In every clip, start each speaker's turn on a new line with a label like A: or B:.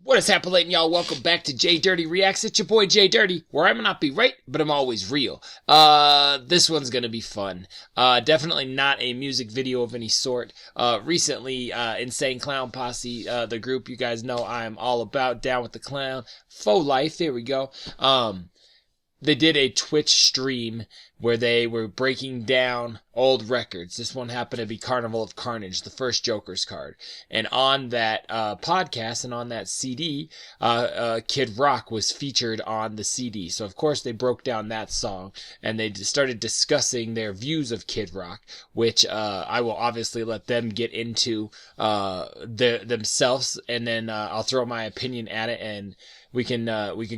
A: What is happening, y'all? Welcome back to J Dirty Reacts. It's your boy J Dirty, where I may not be right, but I'm always real. This one's gonna be fun. Definitely not a music video of any sort. Recently, Insane Clown Posse, the group you guys know I'm all about, down with the clown, faux life, there we go. They did a Twitch stream where they were breaking down old records. This one happened to be Carnival of Carnage, the first Joker's card. And on that podcast and on that CD, Kid Rock was featured on the CD. So, of course, they broke down that song and they started discussing their views of Kid Rock, which I will obviously let them get into themselves, and then I'll throw my opinion at it, and we can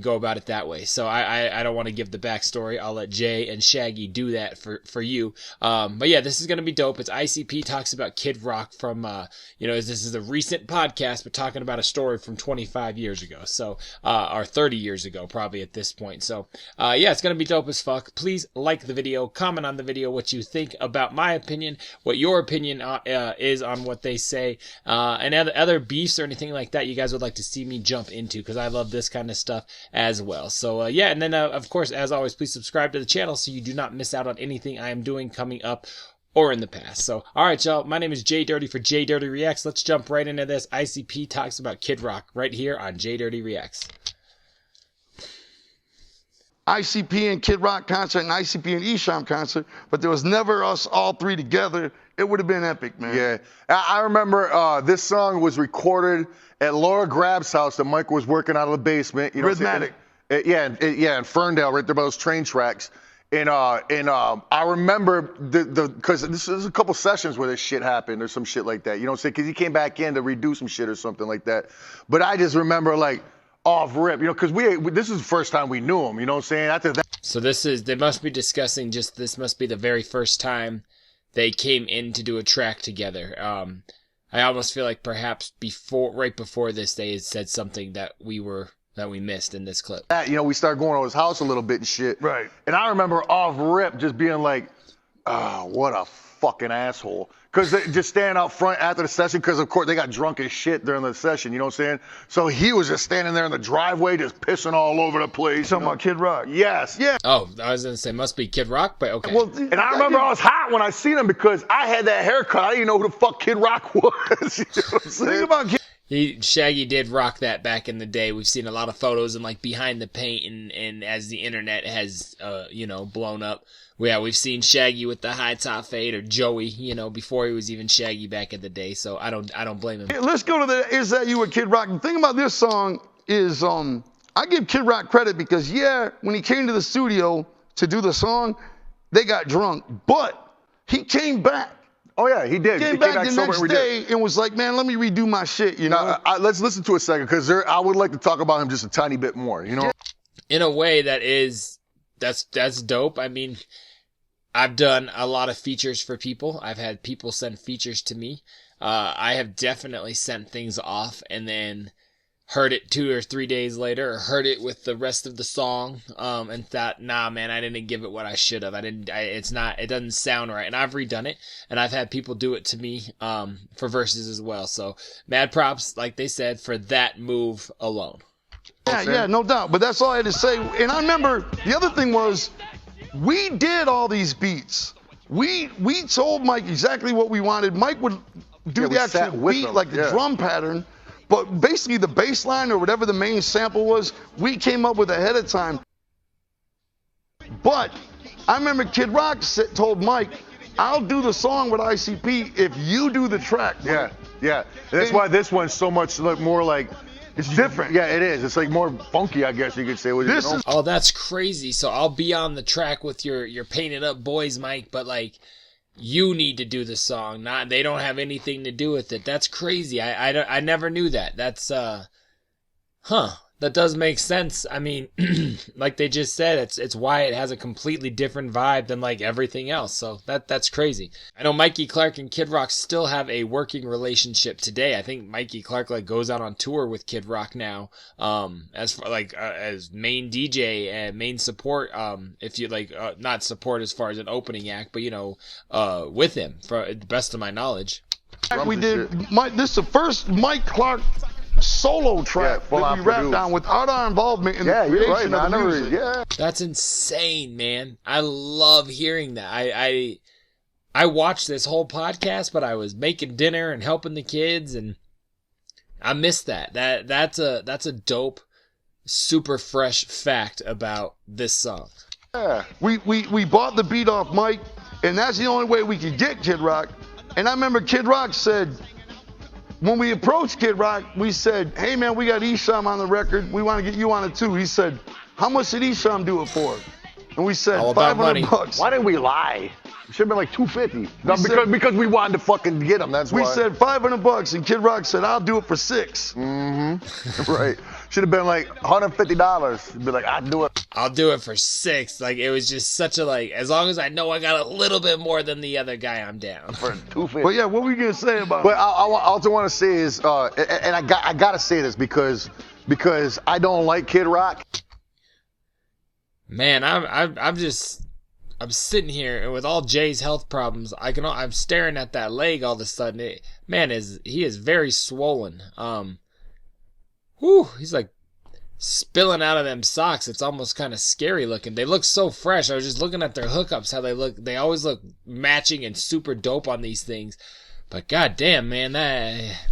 A: go about it that way. So I don't want to give the backstory. I'll let Jay and Shaggy do that for you. But yeah, this is going to be dope. It's ICP talks about Kid Rock from, this is a recent podcast, but talking about a story from 25 years ago. So, or 30 years ago, probably at this point. So, yeah, it's going to be dope as fuck. Please like the video, comment on the video what you think about my opinion, what your opinion is on what they say, and other beefs or anything like that you guys would like to see me jump into, because I love this kind of stuff as well. So, yeah, and then, of course, as always, please subscribe to the channel so you do not miss out on anything I am doing coming up or in the past. So, alright, y'all, my name is J Dirty for J Dirty Reacts. Let's jump right into this. ICP talks about Kid Rock right here on J Dirty Reacts.
B: ICP and Kid Rock concert and ICP and Esham concert, but there was never us all three together. It would have been epic, man.
C: Yeah, I remember this song was recorded at Laura Grab's house that Mike was working out of the basement. You know,
B: Rhythmatic.
C: In Ferndale, right there by those train tracks. And I remember because this is a couple sessions where this shit happened or some shit like that. You know what I'm saying? Because he came back in to redo some shit or something like that. But I just remember like off rip, you know, because this is the first time we knew him. You know what I'm saying? After that.
A: So they must be discussing this must be the very first time they came in to do a track together. I almost feel like perhaps right before this they had said something that we missed in this clip.
C: We started going to his house a little bit and shit.
B: Right.
C: And I remember off rip just being like, oh, what a fucking asshole. Because they just standing out front after the session, because of course they got drunk as shit during the session, you know what I'm saying? So he was just standing there in the driveway just pissing all over the place.
B: Talking about Kid Rock?
C: Yes, yeah.
A: Oh, I was going to say, must be Kid Rock, but okay.
C: Well, and I remember I was hot when I seen him because I had that haircut. I didn't know who the fuck Kid Rock was. You know what I'm saying?
B: Think about
A: Shaggy did rock that back in the day. We've seen a lot of photos and like behind the paint, and as the internet has blown up. Yeah, we've seen Shaggy with the high top fade, or Joey, before he was even Shaggy back in the day. So I don't blame him.
B: Let's go to the Is That You with Kid Rock. The thing about this song is I give Kid Rock credit because when he came to the studio to do the song, they got drunk, but he came back.
C: Oh yeah, he did.
B: He came back the next day and was like, man, let me redo my shit, you know?
C: Now, let's listen to a second, because I would like to talk about him just a tiny bit more, you know?
A: In a way that's dope. I mean, I've done a lot of features for people. I've had people send features to me. I have definitely sent things off and then heard it 2 or 3 days later, or heard it with the rest of the song, and thought, nah, man, I didn't give it what I should have. It doesn't sound right. And I've redone it, and I've had people do it to me, for verses as well. So mad props, like they said, for that move alone.
B: Yeah, no doubt. But that's all I had to say. And I remember the other thing was, we did all these beats. We told Mike exactly what we wanted. Mike would do the actual beat, like the drum pattern. But basically the bass line or whatever the main sample was, we came up with ahead of time. But I remember Kid Rock told Mike, I'll do the song with ICP if you do the track. Mike.
C: Yeah. That's why this one's so much more like, it's different. Yeah, it is. It's like more funky, I guess you could say.
A: Oh, that's crazy. So I'll be on the track with your painted up boys, Mike, but like, you need to do the song. They don't have anything to do with it. That's crazy. I never knew that. That's that does make sense. I mean, like they just said, it's why it has a completely different vibe than like everything else. So that's crazy. I know Mikey Clark and Kid Rock still have a working relationship today. I think Mikey Clark like goes out on tour with Kid Rock now, as far like as main DJ and main support. If you like, not support as far as an opening act, but with him, for the best of my knowledge.
B: We did. This is the first Mike Clark solo track
C: full
B: that
C: on
B: we rapped
C: produced.
B: on without our involvement in
C: Yeah,
B: the
C: you're
B: creation
C: right,
B: of the
C: man.
B: music.
C: Yeah.
A: That's insane, man. I love hearing that. I watched this whole podcast, but I was making dinner and helping the kids, and I missed that. That's a dope, super fresh fact about this song.
C: Yeah.
B: We bought the beat off Mike, and that's the only way we could get Kid Rock. And I remember Kid Rock said, when we approached Kid Rock, we said, hey man, we got Esham on the record. We want to get you on it too. He said, how much did Esham do it for? And we said,
A: All about money.
B: $500.
C: Why didn't we lie? It should have been like $250. No,
B: said-
C: because we wanted to fucking get him. That's
B: We
C: why.
B: said $500, and Kid Rock said, I'll do it for $6.
C: Right. Should have been like $150. Be like, I'd do it.
A: I'll do it for $6. Like, it was just such a, like, as long as I know I got a little bit more than the other guy, I'm down.
C: For $250.
B: But yeah, what were you gonna say about
C: But
B: it?
C: I also want to say is, and I gotta say this because I don't like Kid Rock.
A: Man, I'm sitting here, and with all Jay's health problems, I'm staring at that leg all of a sudden. He is very swollen. He's like spilling out of them socks. It's almost kind of scary looking. They look so fresh. I was just looking at their hookups, how they look. They always look matching and super dope on these things. But goddamn, man, that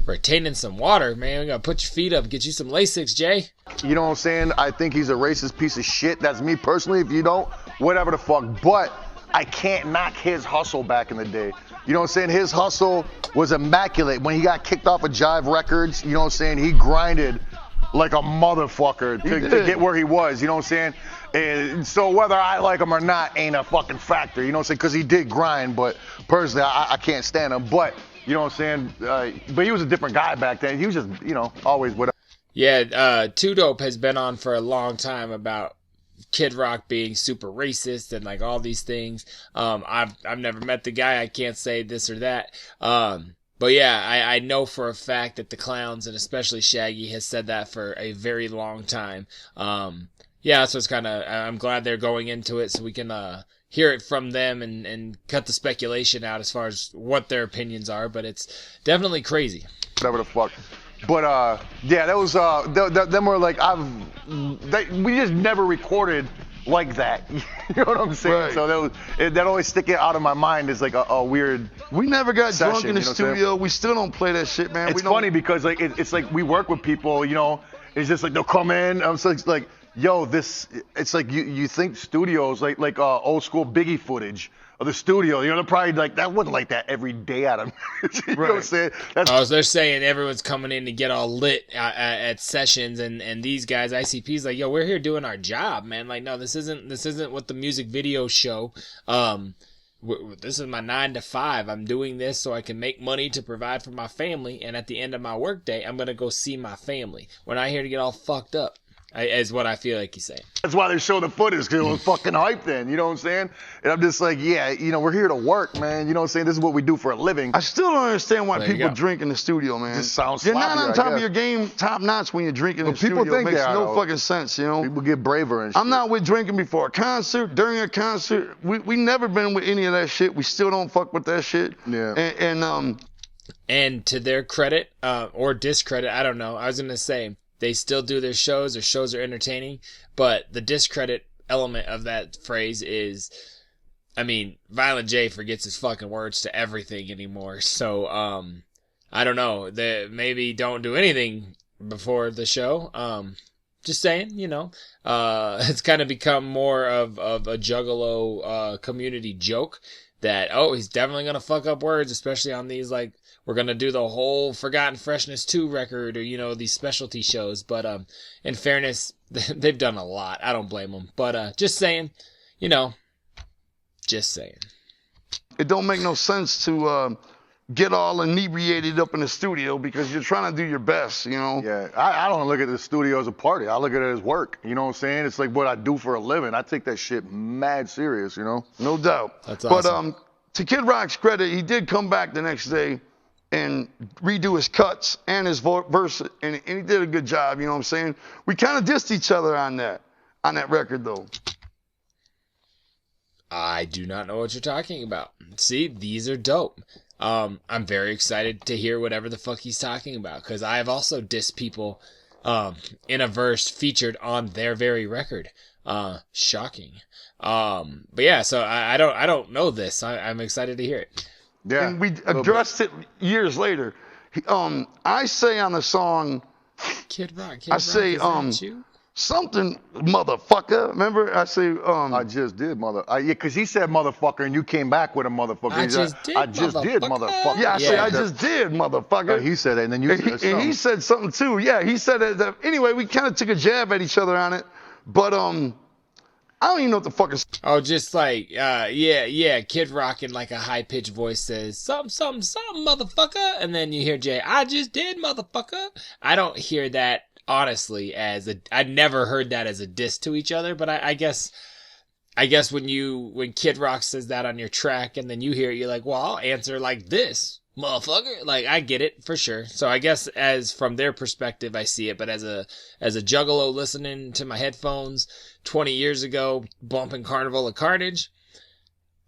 A: retaining some water, man. We gotta put your feet up, get you some Lasix, Jay.
C: You know what I'm saying? I think he's a racist piece of shit. That's me personally. If you don't, whatever the fuck. But I can't knock his hustle back in the day. You know what I'm saying? His hustle was immaculate. When he got kicked off of Jive Records, you know what I'm saying? He grinded like a motherfucker to get where he was. You know what I'm saying? And so whether I like him or not ain't a fucking factor. You know what I'm saying? Because he did grind, but personally, I can't stand him. But, you know what I'm saying? But he was a different guy back then. He was just, always whatever.
A: Yeah, Two Dope has been on for a long time about Kid Rock being super racist and like all these things. I've never met the guy. I can't say this or that. But yeah, I know for a fact that the Clowns and especially Shaggy has said that for a very long time. Yeah, so it's kind of, I'm glad they're going into it so we can hear it from them and cut the speculation out as far as what their opinions are. But it's definitely crazy.
C: Whatever the fuck. But yeah, that was them were like we just never recorded like that. You know what I'm saying?
B: Right.
C: So that always stick out of my mind as like a weird.
B: We never got
C: session,
B: drunk in the
C: you know what I'm saying?
B: studio. We still don't play that shit, man.
C: It's funny because like it's like we work with people, it's just like they'll come in. I'm so it's like, yo, it's like you think studios like old school Biggie footage of the studio. They're probably like, that wasn't like that every day out of you know what I'm saying?
A: So they're saying everyone's coming in to get all lit at sessions, and these guys, ICP's like, yo, we're here doing our job, man. Like, no, this isn't what the music videos show. This is my 9 to 5. I'm doing this so I can make money to provide for my family, and at the end of my workday, I'm gonna go see my family. We're not here to get all fucked up. Is what I feel like he's saying.
C: That's why they show the footage, because it was fucking hype then, you know what I'm saying? And I'm just like, yeah, we're here to work, man. You know what I'm saying? This is what we do for a living.
B: I still don't understand why
A: There you
B: people
A: go.
B: drink in the studio, man.
C: Just sounds
B: You're not
C: sloppy,
B: on
C: I
B: top of
C: guess.
B: your game, top notch when you're drinking in the
C: people
B: studio. It
C: think
B: makes
C: they are,
B: no
C: though.
B: fucking sense,
C: People get braver and shit.
B: I'm not with drinking before a concert, during a concert. We never been with any of that shit. We still don't fuck with that shit.
C: Yeah.
A: And to their credit, or discredit, I don't know. I was gonna say they still do their shows. Their shows are entertaining, but the discredit element of that phrase is, I mean, Violent J forgets his fucking words to everything anymore. So, I don't know. They maybe don't do anything before the show. Just saying, it's kind of become more of a Juggalo community joke that, he's definitely gonna fuck up words, especially on these, like, we're going to do the whole Forgotten Freshness 2 record or, these specialty shows. But in fairness, they've done a lot. I don't blame them. But just saying, just saying.
B: It don't make no sense to get all inebriated up in the studio because you're trying to do your best,
C: Yeah, I don't look at the studio as a party. I look at it as work. You know what I'm saying? It's like what I do for a living. I take that shit mad serious,
B: No doubt.
A: That's awesome.
B: But to Kid Rock's credit, he did come back the next day and redo his cuts and his verse, and he did a good job, you know what I'm saying? We kind of dissed each other on that record, though.
A: I do not know what you're talking about. See, these are dope. I'm very excited to hear whatever the fuck he's talking about, because I have also dissed people in a verse featured on their very record. Shocking. But yeah, so I don't know this. I'm excited to hear it.
C: Yeah.
B: And we addressed it years later. I say on the song,
A: Kid Rock,
B: I say,
A: is that you?
B: something, motherfucker. Remember? I say,
C: I just did, yeah, because he said motherfucker, and you came back with a motherfucker.
A: I just did,
C: motherfucker.
B: yeah, I say, I just did, motherfucker.
C: He said it, and then you said something.
B: And he said something too. Yeah, he said it. Anyway, we kind of took a jab at each other on it. But I don't even know what the fuck is.
A: Oh, just like, yeah, Kid Rock in like a high-pitched voice says, something, motherfucker. And then you hear Jay, I just did, motherfucker. I don't hear that, honestly, I never heard that as a diss to each other, but I guess when Kid Rock says that on your track and then you hear it, you're like, well, I'll answer like this, motherfucker. Like, I get it for sure. So I guess as from their perspective, I see it, but as a juggalo listening to my headphones 20 years ago, bumping Carnival of Carnage,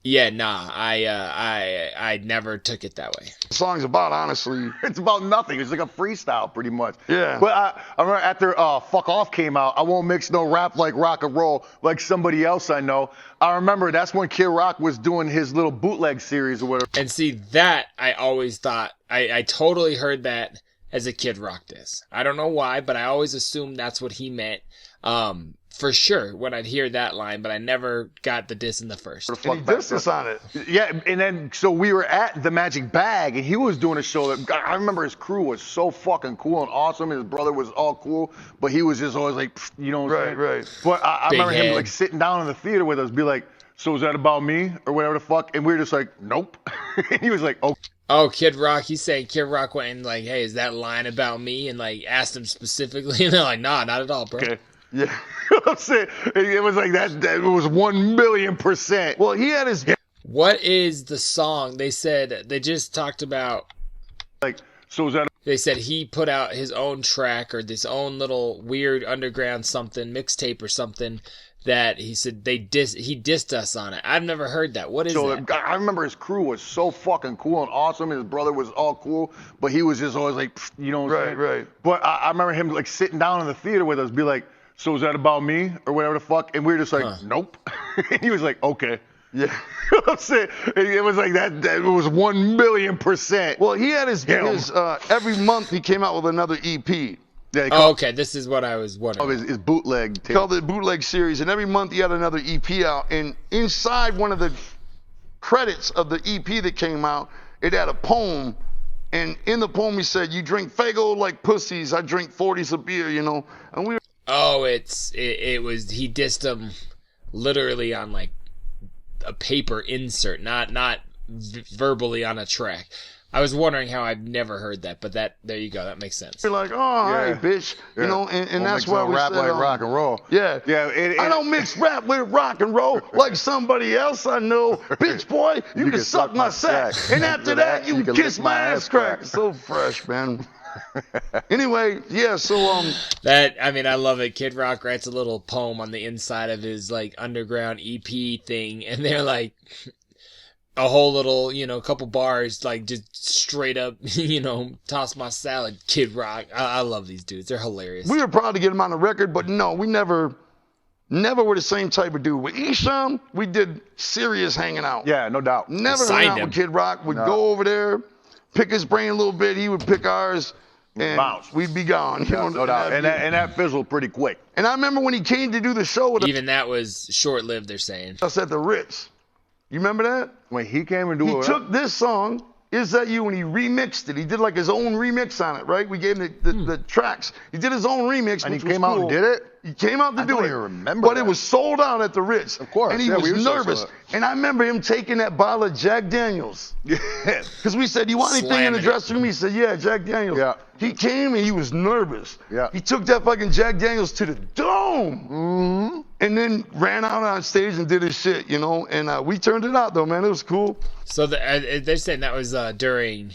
A: yeah, nah, I never took it that way.
B: The song's about, honestly.
C: It's about nothing. It's like a freestyle, pretty much.
B: Yeah.
C: But I remember after Fuck Off came out, I won't mix no rap like rock and roll like somebody else I know. I remember that's when Kid Rock was doing his little bootleg series or whatever.
A: And see, that I always thought, I totally heard that as a Kid Rock diss. I don't know why, but I always assumed that's what he meant. For sure, when I'd hear that line, but I never got the diss in the first.
B: And he dissed us on it.
C: Yeah, and then so we were at the Magic Bag, and he was doing a show that I remember his crew was so fucking cool and awesome. His brother was all cool, but he was just always like, you know what I'm saying?
B: Right.
C: But I remember him
A: head.
C: like sitting down in the theater with us, be like, so is that about me or whatever the fuck? And we were just like, nope. And he was like, okay.
A: Oh, Kid Rock, he's saying Kid Rock went and like, hey, is that line about me? And like asked him specifically, and they're like, nah, not at all, bro.
C: Okay.
B: Yeah.
C: I'm saying it was like that. It was 1,000,000%.
B: Well, he had his.
A: What is the song? They said they just talked about.
C: Like, so is that?
A: They said he put out his own track or this own little weird underground something mixtape or something that he said he dissed us on it. I've never heard that. What is that?
C: I remember his crew was so fucking cool and awesome. His brother was all cool, but he was just always like, you know what I'm saying?
B: Right.
C: But I remember him like sitting down in the theater with us, be like, so is that about me or whatever the fuck? And we were just like, nope. And he was like, okay.
B: Yeah.
C: I'm saying it was like that. It was 1,000,000%.
B: Well, he had his every month he came out with another EP.
C: Yeah,
A: Okay, this is what I was wondering.
C: his bootleg tape.
B: Called it Bootleg Series, and every month he had another EP out. And inside one of the credits of the EP that came out, it had a poem. And in the poem he said, "You drink Faygo like pussies. I drink 40s of beer, you know." And we were.
A: Oh, it was he dissed him literally on like a paper insert, not verbally on a track. I was wondering how I've never heard that, but there you go. That makes sense.
B: We're like, oh, all right, bitch, you know, and that's why we
C: rap
B: said,
C: like rock and roll.
B: Yeah,
C: yeah.
B: I don't mix rap with rock and roll like somebody else I know. Bitch, boy, you can suck my sack, and after that, you can kiss my ass crack. So fresh, man. Anyway, yeah. So
A: I love it. Kid Rock writes a little poem on the inside of his like underground EP thing, and they're like. A whole little, couple bars, like just straight up, toss my salad, Kid Rock. I love these dudes. They're hilarious.
B: We were proud to get them on the record, but no, we never were the same type of dude. With Isham, we did serious hanging out.
C: Yeah, no doubt.
B: Never hung out with Kid Rock. We'd go over there, pick his brain a little bit. He would pick ours, and
C: bounce.
B: We'd be gone.
C: Yeah, no doubt. And that fizzled pretty quick.
B: And I remember when he came to do the show with
A: even that was short-lived, they're saying.
B: us at the Ritz. You remember that?
C: When he came and
B: He took this song, Is That You, and he remixed it. He did like his own remix on it, right? We gave him the tracks. He did his own remix,
C: and
B: which
C: he came
B: was
C: out
B: cool.
C: and did it?
B: He came out to do it.
C: I don't even remember
B: But
C: that.
B: it was sold out at the Ritz.
C: Of course.
B: And he
C: Yeah, we
B: was
C: were
B: nervous.
C: so
B: And I remember him taking that bottle of Jack Daniels.
C: Yeah.
B: Because we said, you want anything in the
A: Slamming it.
B: dressing room? He said, yeah, Jack Daniels.
C: Yeah.
B: He came and he was nervous.
C: Yeah.
B: He took that fucking Jack Daniels to the dome.
C: Mm-hmm.
B: And then ran out on stage and did his shit, And we turned it out, though, man. It was cool.
A: So they're saying that was during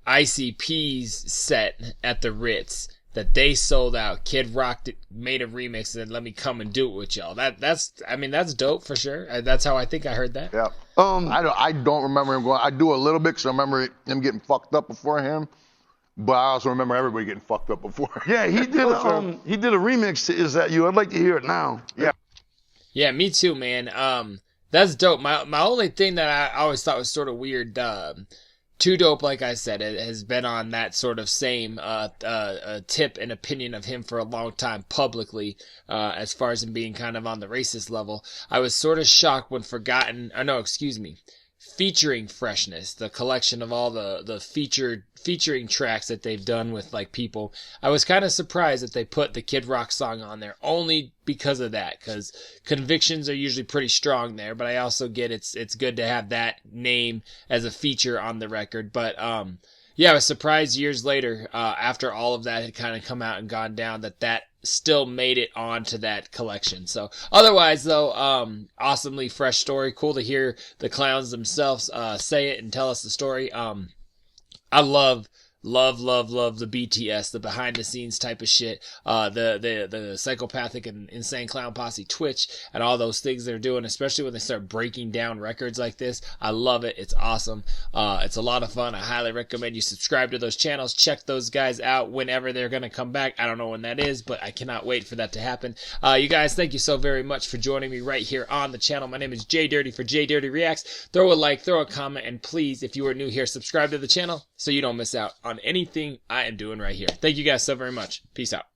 A: ICP's set at the Ritz. that they sold out. Kid Rock made a remix and then let me come and do it with y'all. That's dope for sure. That's how I think I heard that.
C: Yeah. I don't remember him going. I do a little bit because I remember him getting fucked up before him, but I also remember everybody getting fucked up before.
B: Yeah, he did. He did a remix to "Is That You." I'd like to hear it now.
C: Yeah.
A: Yeah, me too, man. That's dope. My only thing that I always thought was sort of weird. Too Dope, like I said, it has been on that sort of same tip and opinion of him for a long time publicly, as far as him being kind of on the racist level. I was sort of shocked when Featuring Freshness, the collection of all the featuring tracks that they've done with like people. I was kind of surprised that they put the Kid Rock song on there only because of that, because convictions are usually pretty strong there, but I also get it's good to have that name as a feature on the record. But yeah, I was surprised years later, after all of that had kind of come out and gone down, that still made it onto that collection. So otherwise though, awesomely fresh story. Cool to hear the clowns themselves say it and tell us the story. I love the BTS, the behind the scenes type of shit, the psychopathic and insane clown posse Twitch and all those things they're doing, especially when they start breaking down records like this. I love it. It's awesome. It's a lot of fun. I highly recommend you subscribe to those channels. Check those guys out whenever they're going to come back. I don't know when that is, but I cannot wait for that to happen. You guys, thank you so very much for joining me right here on the channel. My name is J Dirty for J Dirty Reacts. Throw a like, throw a comment, and please, if you are new here, subscribe to the channel so you don't miss out on anything I am doing right here. Thank you guys so very much. Peace out.